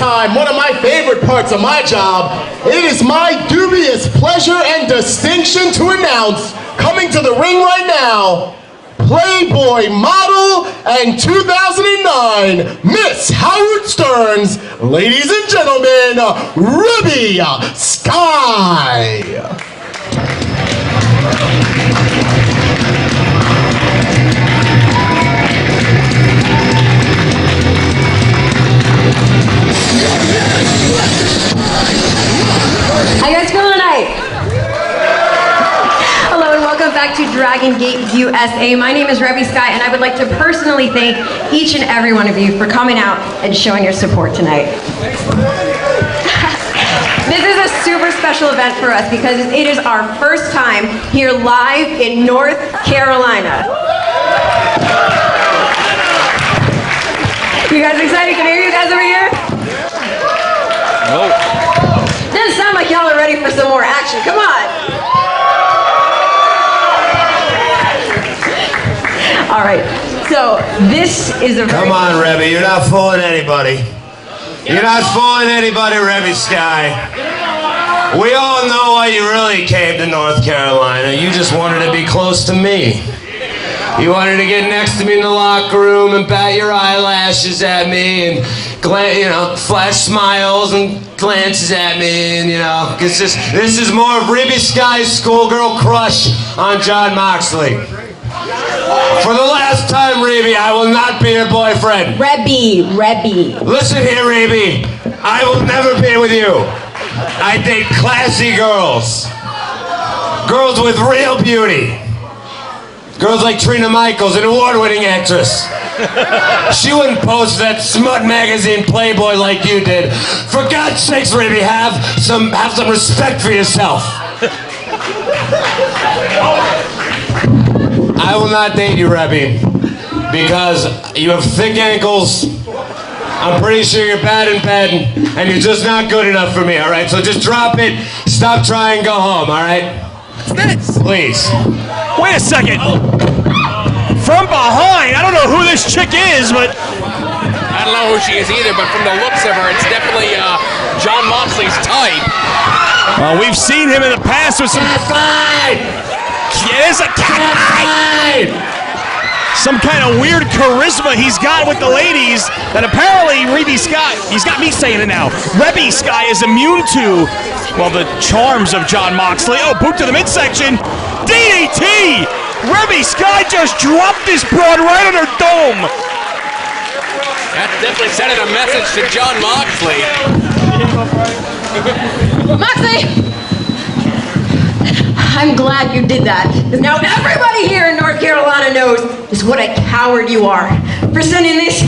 time, one of my favorite parts of my job, it is my dubious pleasure and distinction to announce, coming to the ring right now, Playboy model and 2009 Miss Howard Stearns, ladies and gentlemen, Ruby Sky. How you guys feeling tonight? Hello and welcome back to Dragon Gate USA. My name is Ruby Sky and I would like to personally thank each and every one of you for coming out and showing your support tonight. This is a super special event for us because it is our first time here live in North Carolina. You guys excited? Can I hear you guys over here? Nope. Doesn't sound like y'all are ready for some more action. Come on. All right. So this is a. Come on, Rebby. You're not fooling anybody. You're not fooling anybody, Rebby Sky. We all know why you really came to North Carolina. You just wanted to be close to me. You wanted to get next to me in the locker room and bat your eyelashes at me and, flash smiles and glances at me and, it's just, this is more of Ruby Sky's schoolgirl crush on John Moxley. For the last time, Ruby, I will not be your boyfriend. Rebby. Listen here, Ruby. I will never be with you. I date classy girls. Girls with real beauty. Girls like Trina Michaels, an award-winning actress. She wouldn't post that smut magazine Playboy like you did. For God's sakes, Ruby, have some respect for yourself. I will not date you, Rebby, because you have thick ankles. I'm pretty sure you're bad in bed, and you're just not good enough for me, all right? So just drop it, stop trying, go home, all right? Please. Wait a second. From behind, I don't know who this chick is, but I don't know who she is either, but from the looks of her, it's definitely John Moxley's type. We've seen him in the past with some. Yeah, it's a some kind of weird charisma he's got with the ladies that apparently Ruby Sky, he's got me saying it now, Ruby Sky is immune to, well, the charms of John Moxley. Oh, boot to the midsection. DDT! Ruby Sky just dropped this broad right on her dome. That's definitely sending a message to John Moxley. Moxley! I'm glad you did that, because now everybody here in North Carolina knows just what a coward you are for sending this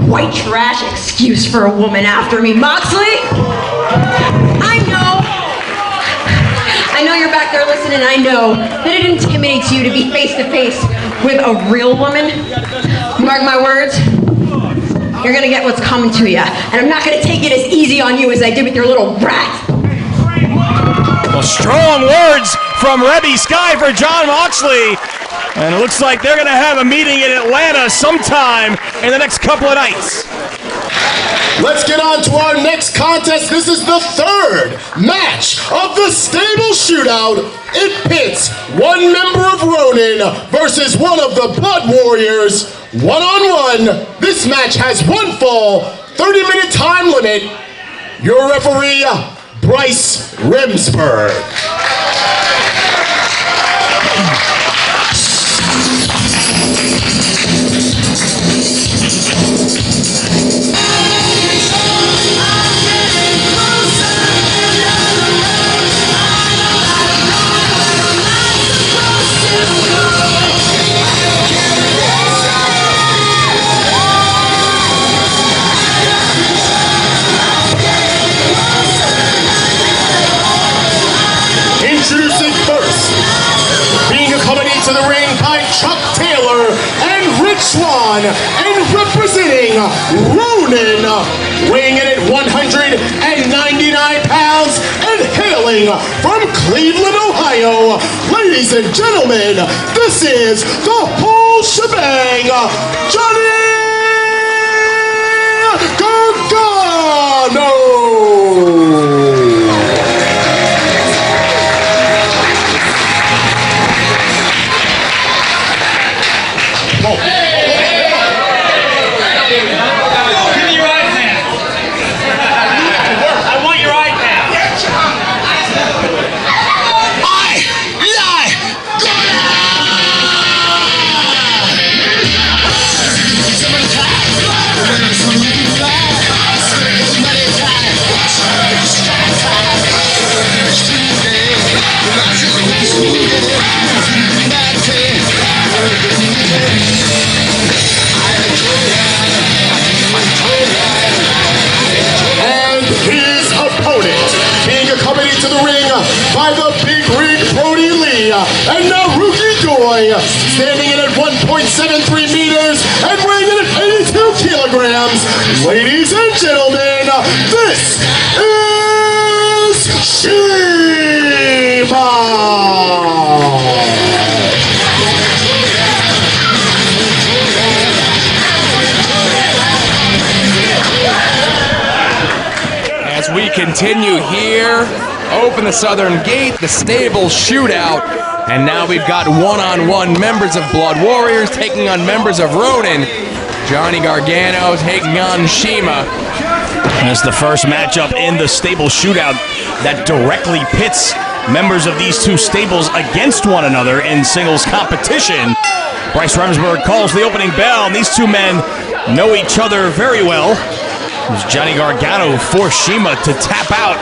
white trash excuse for a woman after me. Moxley, I know you're back there listening. I know that it intimidates you to be face to face with a real woman. Mark my words, you're gonna get what's coming to you, and I'm not gonna take it as easy on you as I did with your little brat. Well, strong words from Ruby Sky for John Moxley. And it looks like they're going to have a meeting in Atlanta sometime in the next couple of nights. Let's get on to our next contest. This is the third match of the stable shootout. It pits one member of Ronin versus one of the Blood Warriors. One-on-one. This match has one fall, 30-minute time limit. Your referee, Bryce Remsburg. Introducing first, being accompanied to the ring by Chuck Taylor and Rich Swan, and representing Ronin, weighing in at 199 pounds and hailing from Cleveland, Ohio. Ladies and gentlemen, this is the whole shebang, Johnny Gargano! his opponent. Being accompanied to the ring by the Big Rig Brody Lee and Naruki Doi, standing in at 1.73 meters and weighing in at 82 kilograms. Ladies and gentlemen, this is CIMA. As we continue here, open the southern gate, the stable shootout, and now we've got one-on-one members of Blood Warriors taking on members of Ronin. Johnny Gargano taking on CIMA. That's the first matchup in the stable shootout that directly pits members of these two stables against one another in singles competition. Bryce Remsburg calls the opening bell, and these two men know each other very well. Johnny Gargano forced CIMA to tap out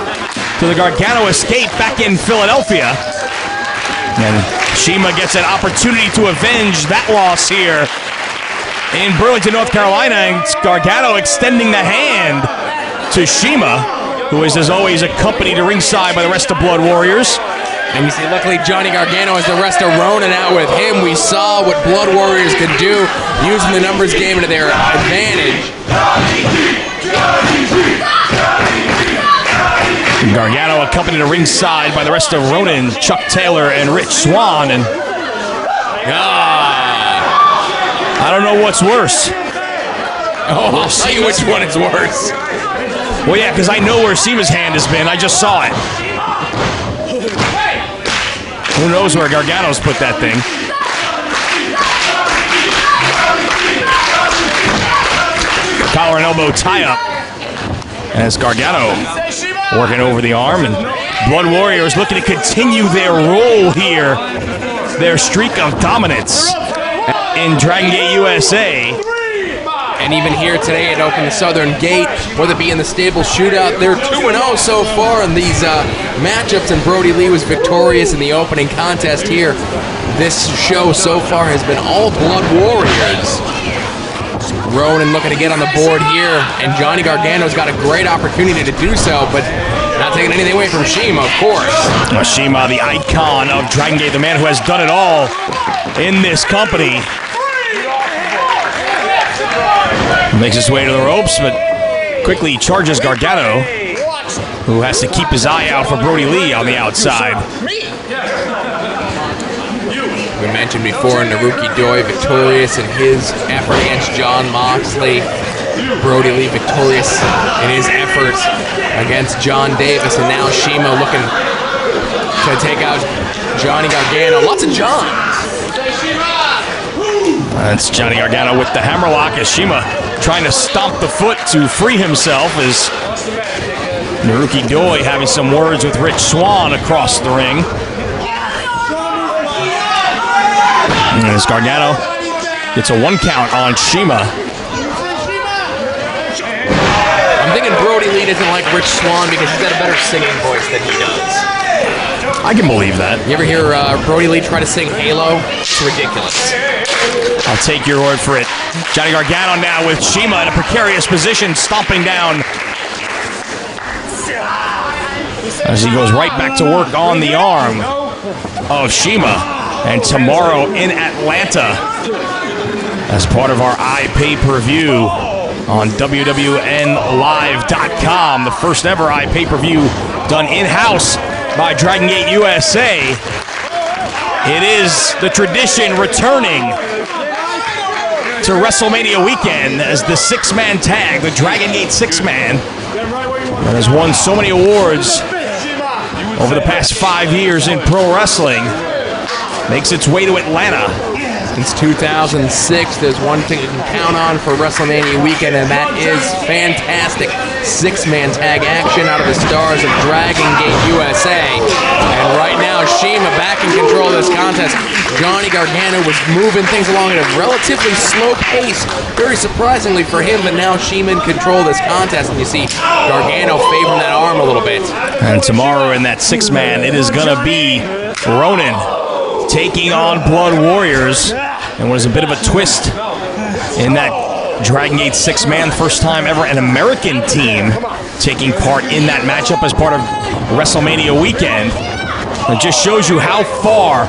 to the Gargano escape back in Philadelphia. And CIMA gets an opportunity to avenge that loss here in Burlington, North Carolina. And Gargano extending the hand to CIMA, who is, as always, accompanied to ringside by the rest of Blood Warriors. And you see, luckily, Johnny Gargano has the rest of Ronin out with him. We saw what Blood Warriors could do using the numbers game to their advantage. Gargano accompanied to ringside by the rest of Ronin, Chuck Taylor and Rich Swann. And I don't know what's worse. Oh, I'll tell you which one is worse. Well, yeah, because I know where CIMA's hand has been. I just saw it. Who knows where Gargano's put that thing? Collar and elbow tie-up. As Gargano working over the arm, and Blood Warriors looking to continue their role here, their streak of dominance in Dragon Gate USA. And even here today at Open the Southern Gate, whether it be in the stable shootout, they're 2-0 so far in these matchups, and Brody Lee was victorious in the opening contest here. This show so far has been all Blood Warriors. Ronin looking to get on the board here, and Johnny Gargano's got a great opportunity to do so, but not taking anything away from CIMA, of course. CIMA, the icon of Dragon Gate, the man who has done it all in this company. Makes his way to the ropes, but quickly charges Gargano, who has to keep his eye out for Brody Lee on the outside. We mentioned before, Naruki Doi victorious in his effort against John Moxley. Brody Lee victorious in his efforts against John Davis, and now CIMA looking to take out Johnny Gargano. Lots of Johns. That's Johnny Gargano with the hammerlock as CIMA trying to stomp the foot to free himself, as Naruki Doi having some words with Rich Swann across the ring. And as Gargano gets a 1 count on CIMA. I'm thinking Brody Lee doesn't like Rich Swann because he's got a better singing voice than he does. I can believe that. You ever hear Brody Lee try to sing Halo? It's ridiculous. I'll take your word for it. Johnny Gargano now with CIMA in a precarious position, stomping down as he goes right back to work on the arm of CIMA. And tomorrow in Atlanta, as part of our iPay-per-view on WWNLive.com, the first ever iPay-per-view done in-house by Dragon Gate USA. It is the tradition returning to WrestleMania weekend as the 6-man tag, the Dragon Gate 6-man, that has won so many awards over the past 5 years in pro wrestling, makes its way to Atlanta. Since 2006, there's one thing you can count on for WrestleMania weekend, and that is fantastic 6-man tag action out of the stars of Dragon Gate USA. And right now, CIMA back in control of this contest. Johnny Gargano was moving things along at a relatively slow pace, very surprisingly for him, but now CIMA in control of this contest, and you see Gargano favoring that arm a little bit. And tomorrow in that 6-man, it is going to be Ronin taking on Blood Warriors, and was a bit of a twist in that Dragon Gate six-man, first time ever an American team taking part in that matchup as part of WrestleMania weekend. It just shows you how far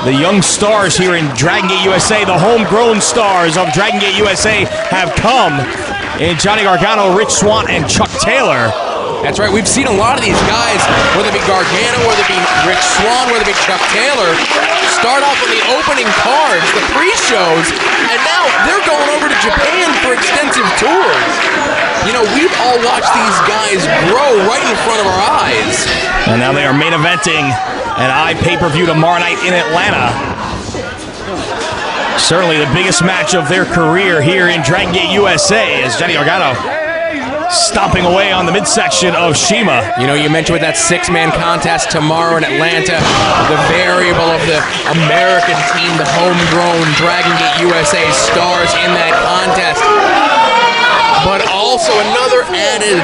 the young stars here in Dragon Gate USA, the homegrown stars of Dragon Gate USA, have come in Johnny Gargano, Rich Swann, and Chuck Taylor. That's right, we've seen a lot of these guys, whether it be Gargano, whether it be Rich Swann, whether it be Chuck Taylor, start off on the opening cards, the pre-shows, and now they're going over to Japan for extensive tours. You know, we've all watched these guys grow right in front of our eyes. And now they are main eventing an pay-per-view tomorrow night in Atlanta. Certainly the biggest match of their career here in Dragon Gate USA as Johnny Gargano stomping away on the midsection of CIMA. You know, you mentioned with that six-man contest tomorrow in Atlanta, the variable of the American team, the homegrown Dragon Gate USA stars in that contest. But also another added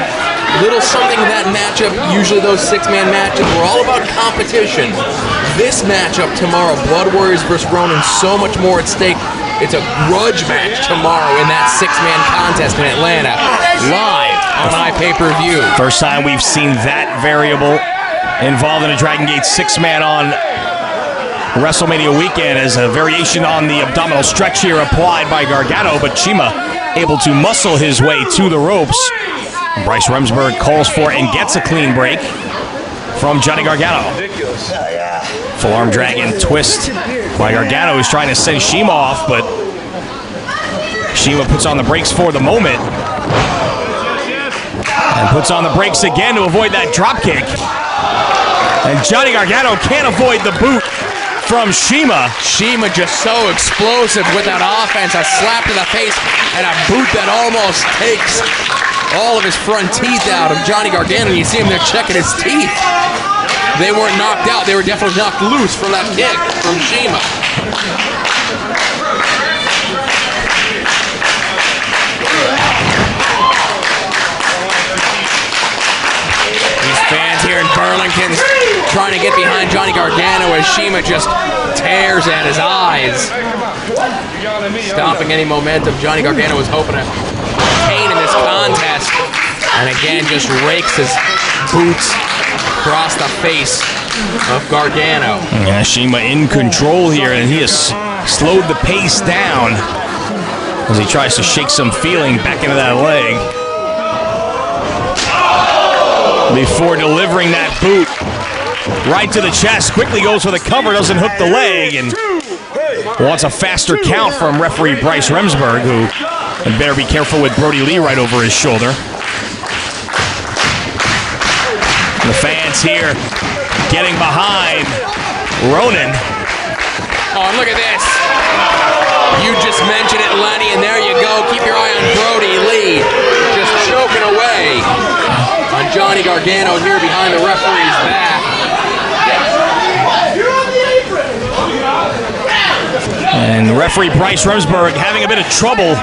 little something in that matchup. Usually those six-man matches were all about competition. This matchup tomorrow, Blood Warriors versus Ronin, so much more at stake. It's a grudge match tomorrow in that six-man contest in Atlanta, live on iPay-per-view. First time we've seen that variable involved in a Dragon Gate six-man on WrestleMania weekend as a variation on the abdominal stretch here applied by Gargano, but CIMA able to muscle his way to the ropes. Bryce Remsburg calls for and gets a clean break from Johnny Gargano. Full arm dragon twist by Gargano, who's trying to send CIMA off, but CIMA puts on the brakes for the moment. And puts on the brakes again to avoid that dropkick. And Johnny Gargano can't avoid the boot from CIMA. CIMA just so explosive with that offense, a slap to the face and a boot that almost takes all of his front teeth out of Johnny Gargano. You see him there checking his teeth. They weren't knocked out, they were definitely knocked loose from that kick from CIMA. These fans here in Burlington trying to get behind Johnny Gargano as CIMA just tears at his eyes. Stopping any momentum Johnny Gargano was hoping to obtain in this contest. And again, just rakes his boots across the face of Gargano. Yeah, CIMA in control here, and he has slowed the pace down as he tries to shake some feeling back into that leg before delivering that boot right to the chest. Quickly goes for the cover, doesn't hook the leg, and wants a faster count from referee Bryce Remsburg, who had better be careful with Brody Lee right over his shoulder. The fans here getting behind Ronin. Oh, and look at this. You just mentioned it, Lenny, and there you go. Keep your eye on Brody Lee. Just choking away on Johnny Gargano here behind the referee's back. And referee Bryce Remsburg having a bit of trouble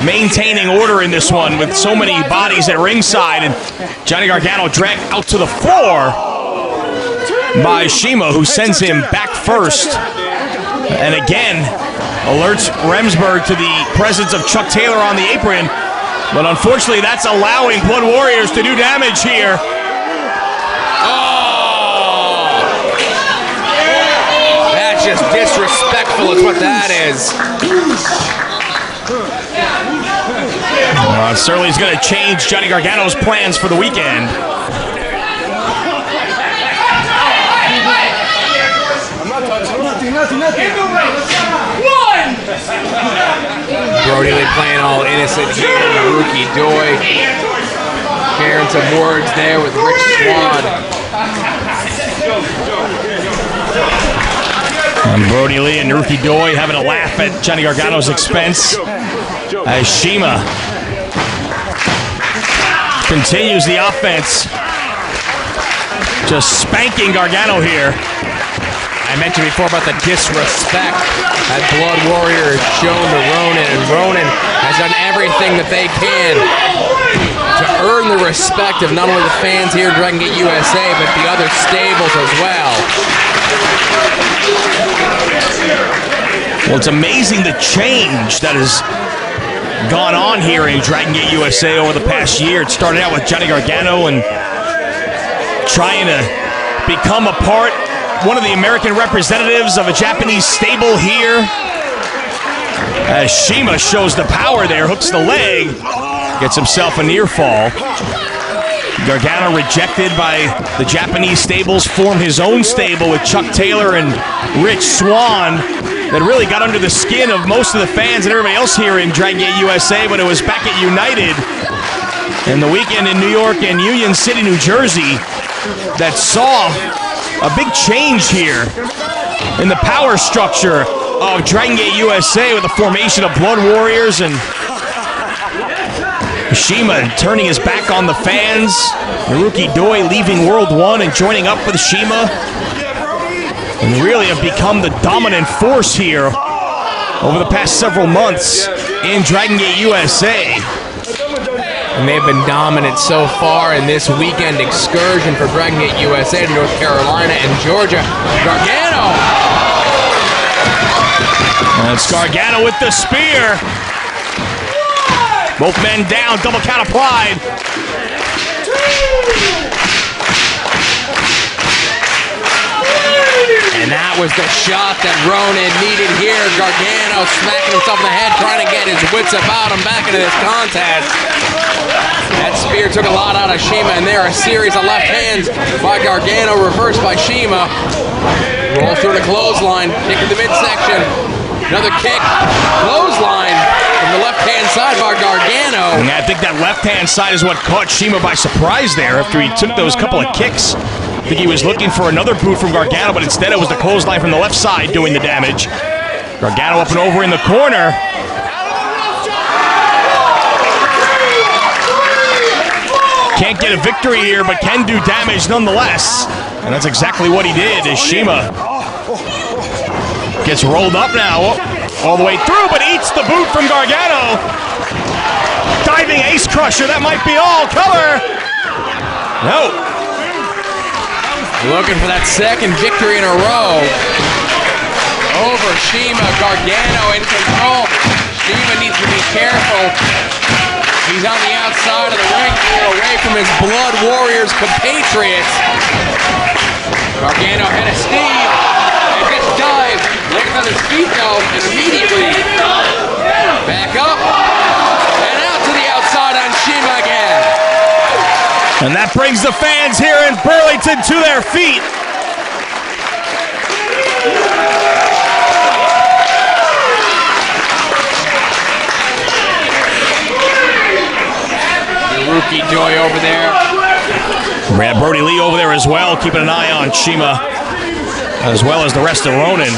maintaining order in this one with so many bodies at ringside, and Johnny Gargano dragged out to the floor by CIMA, who sends him back first. And again, alerts Remsburg to the presence of Chuck Taylor on the apron, but unfortunately that's allowing Blood Warriors to do damage here. Oh! That's just disrespectful is what that is. It certainly is going to change Johnny Gargano's plans for the weekend. Brody Lee playing all innocent here, Naruki Doi sharing some words there with Rich Swann. And Brody Lee and Naruki Doi having a laugh at Johnny Gargano's expense as CIMA continues the offense, just spanking Gargano here. I mentioned before about the disrespect that Blood Warrior has shown to Ronin, and Ronin has done everything that they can to earn the respect of not only the fans here at Dragon Gate USA, but the other stables as well. Well, it's amazing the change that has gone on here in Dragon Gate USA over the past year. It started out with Johnny Gargano and trying to become one of the American representatives of a Japanese stable here. As CIMA shows the power there, hooks the leg, gets himself a near fall. Gargano rejected by the Japanese stables, formed his own stable with Chuck Taylor and Rich Swann that really got under the skin of most of the fans and everybody else here in Dragon Gate USA, but it was back at United in the weekend in New York and Union City, New Jersey that saw a big change here in the power structure of Dragon Gate USA with the formation of Blood Warriors and CIMA turning his back on the fans. Naruki Doi leaving World 1 and joining up with CIMA. And they really have become the dominant force here over the past several months in Dragon Gate USA. And they've been dominant so far in this weekend excursion for Dragon Gate USA to North Carolina and Georgia. Gargano! It's Gargano with the spear. Both men down, double count applied. And that was the shot that Ronan needed here. Gargano smacking himself in the head, trying to get his wits about him back into this contest. That spear took a lot out of CIMA, and there a series of left hands by Gargano, reversed by CIMA. Rolls through the clothesline, kick in the midsection. Another kick, clothesline from the left-hand side by Gargano. And I think that left-hand side is what caught CIMA by surprise there after he took those couple of kicks. I think he was looking for another boot from Gargano, but instead it was the clothesline from the left side doing the damage. Gargano up and over in the corner. Can't get a victory here, but can do damage nonetheless. And that's exactly what he did as CIMA gets rolled up now, all the way through, but eats the boot from Gargano. Diving ace crusher, that might be all. Cover. No. Looking for that second victory in a row. Over CIMA, Gargano in control. CIMA needs to be careful. He's on the outside of the ring, away from his Blood Warriors compatriots. Gargano head of steam. A good dive. Lands on his feet though, and immediately back up and out to the outside on CIMA again. And that brings the fans here in Burlington to their feet. Naruki Doi over there. We have Brody Lee over there as well, keeping an eye on CIMA, as well as the rest of Ronin.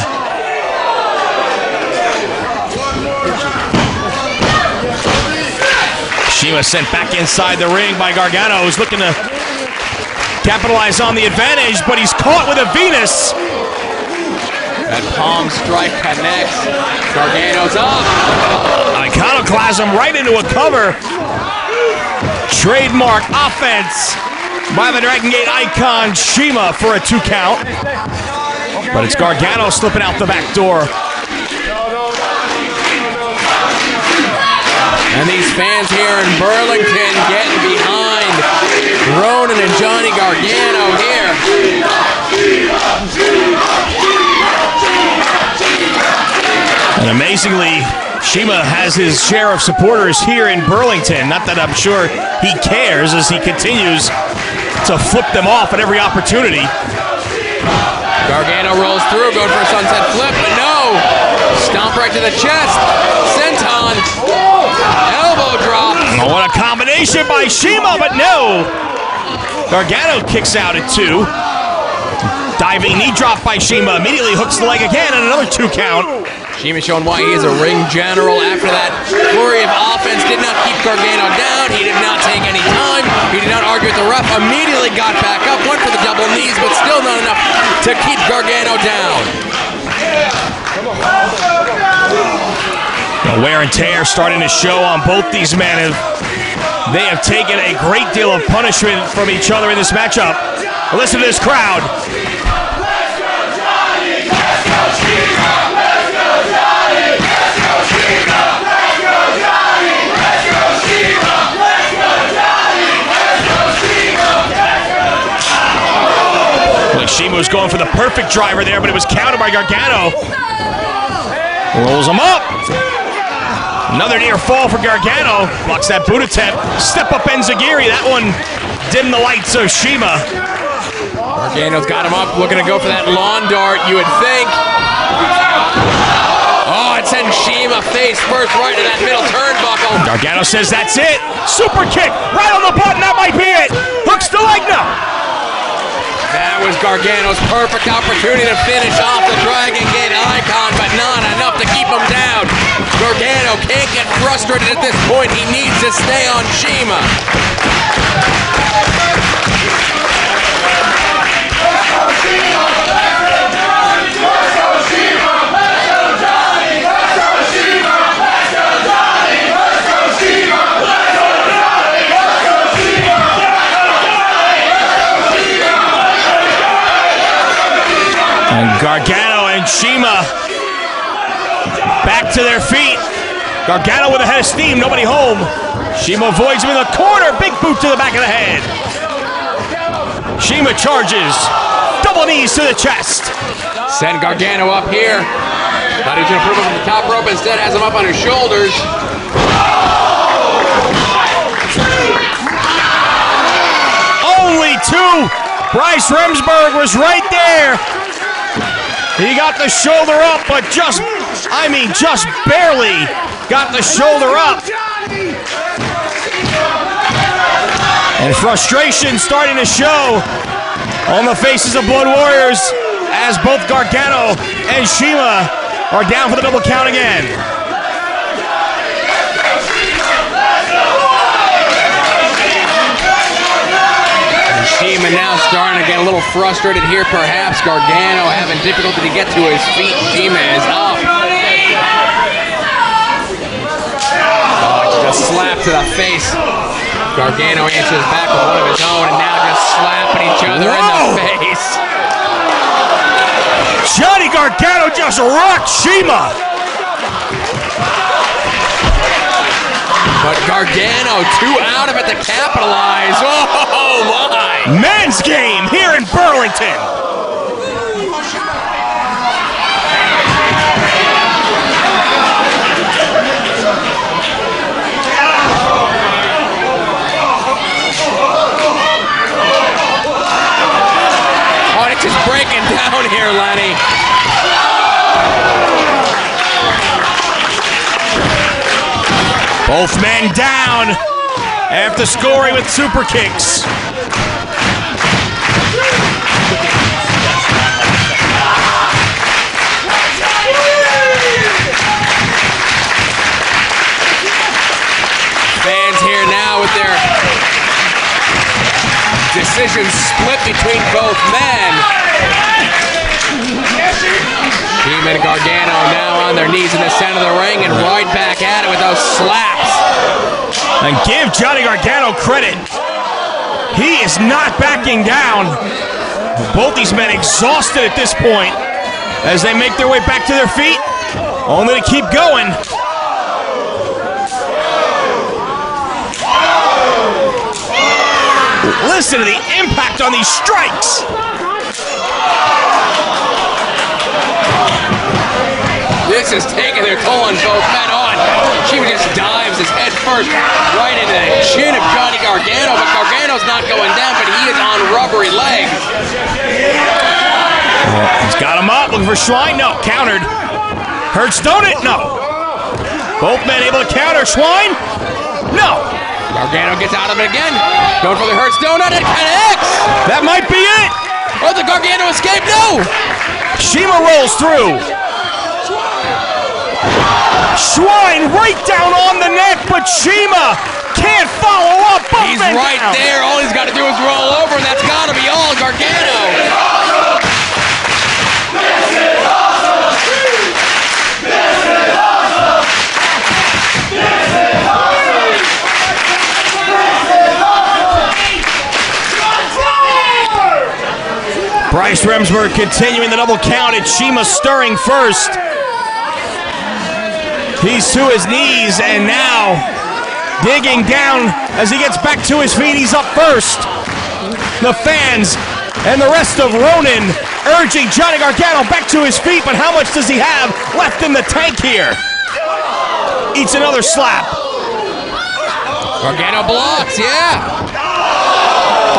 CIMA sent back inside the ring by Gargano, who's looking to capitalize on the advantage, but he's caught with a Venus. That palm strike connects. Gargano's up. Iconoclasm right into a cover. Trademark offense by the Dragon Gate icon CIMA for a 2 count. But it's Gargano slipping out the back door. And these fans here in Burlington getting behind Ronan and Johnny Gargano here. And amazingly, CIMA has his share of supporters here in Burlington. Not that I'm sure he cares as he continues to flip them off at every opportunity. Gargano rolls through, going for a sunset flip, but no! Stomp right to the chest. Senton. Elbow drop. Oh, what a combination by CIMA, but no! Gargano kicks out at 2. Diving knee drop by CIMA. Immediately hooks the leg again and another 2 count. CIMA showing why he is a ring general after that flurry of offense. Did not keep Gargano down. He did not take any time. He did not argue with the ref. Immediately got back up. Went for the double knees, but still not enough to keep Gargano down. The wear and tear starting to show on both these men. They have taken a great deal of punishment from each other in this matchup. Listen to this crowd. CIMA was going for the perfect driver there, but it was countered by Gargano. Rolls him up. Another near fall for Gargano. Blocks that boot attempt. Step up enziguri. That one dimmed the lights of CIMA. Gargano's got him up, looking to go for that lawn dart, you would think. Oh, it sends CIMA face first right in that middle turnbuckle. Gargano says that's it. Super kick right on the button. That might be it. Hooks the leg now. That was Gargano's perfect opportunity to finish off the Dragon Gate icon, but not enough to keep him down. Gargano can't get frustrated at this point. He needs to stay on CIMA. And Gargano and CIMA back to their feet. Gargano with a head of steam, nobody home. CIMA avoids him in the corner, big boot to the back of the head. CIMA charges, double knees to the chest. Send Gargano up here. Thought he was going to put him up on the top rope, instead has him up on his shoulders. Only two. Bryce Remsburg was right there. He got the shoulder up, but just barely got the shoulder up. And frustration starting to show on the faces of Blood Warriors as both Gargano and CIMA are down for the double count again. CIMA now starting to get a little frustrated here, perhaps. Gargano having difficulty to get to his feet. CIMA is up. Oh, just slap to the face. Gargano answers back with one of his own, and now just slapping each other in the face. Johnny Gargano just rocked CIMA. But Gargano, two out of it to capitalize. Oh my! Men's game here in Burlington. Oh, it's just breaking down here, Lenny. Both men down after scoring with super kicks. Fans here now with their decisions split between both men. CIMA and Gargano now on their knees in the center of the ring and right back at it with those slaps. And give Johnny Gargano credit. He is not backing down. Both these men exhausted at this point as they make their way back to their feet, only to keep going. Listen to the impact on these strikes. This is taking their toll on both men. CIMA just dives his head first right into the chin of Johnny Gargano, but Gargano's not going down, but he is on rubbery legs. He's got him up, looking for Schwein. No, countered. Hurts donut? No. Both men able to counter. Schwein? No. Gargano gets out of it again. Going for the Hurts donut and connects. That might be it. Oh, the Gargano escape? No. CIMA rolls through. Schwein right down on the neck, but CIMA can't follow up. He's right there. All he's got to do is roll over, and that's got to be all. Gargano. Bryce Remsburg continuing the double count at CIMA stirring first. He's to his knees and now digging down as he gets back to his feet. He's up first. The fans And the rest of Ronin urging Johnny Gargano back to his feet, but how much does he have left in the tank here? Eats another slap. Gargano blocks, yeah.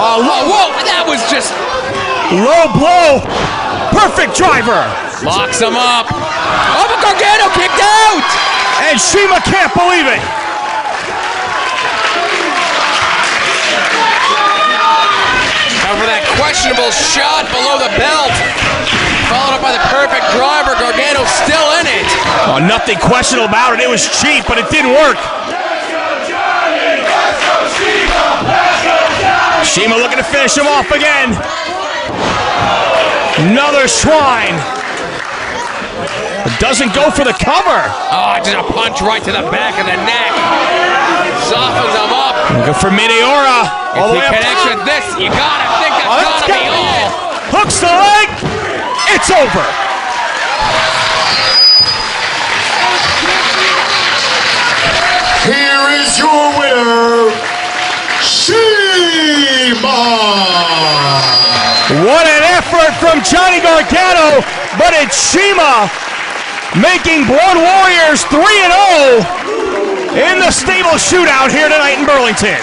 Oh, whoa, that was just... Low blow. Perfect driver. Locks him up. Oh, but Gargano kicked out! And CIMA can't believe it. Now for that questionable shot below the belt. Followed up by the perfect driver. Gargano still in it. Oh, nothing questionable about it. It was cheap, but it didn't work. CIMA looking to finish him off again. Another swine. Doesn't go for the cover. Oh, just a punch right to the back of the neck. Softens him up. Looking for Meteora. All the way up. Connects with this. You gotta think that's gotta be all. Hooks the leg. It's over. Here is your winner, CIMA. What an effort from Johnny Gargano, but it's CIMA making Blood Warriors 3-0 in the stable shootout here tonight in Burlington.